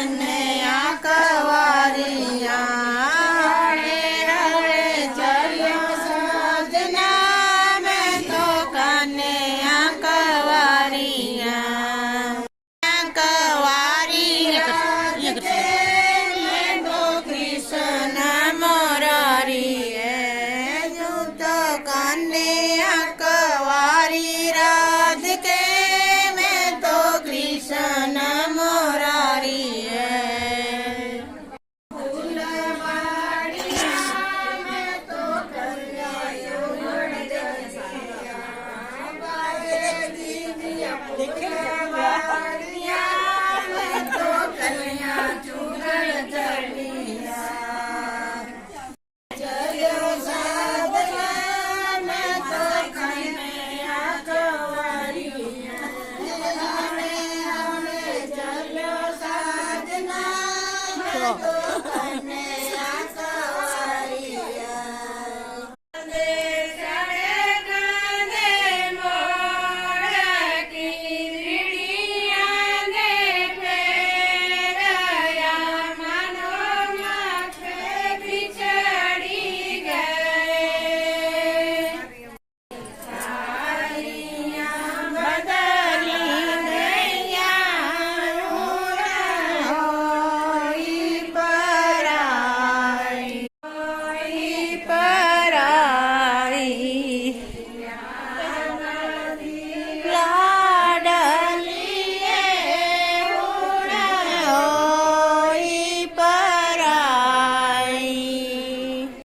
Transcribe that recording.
कन्हैया कवारिया हरे हरे चलियो सजना मैं तो कन्हैया कवारिया कवारिया मैं तो कृष्ण मुरारी है जो तो कन्हैया कवारी राध के मैं तो कृष्ण मुरारी है फूलवाड़िया मैं तो कन्हैया बाए दीदिया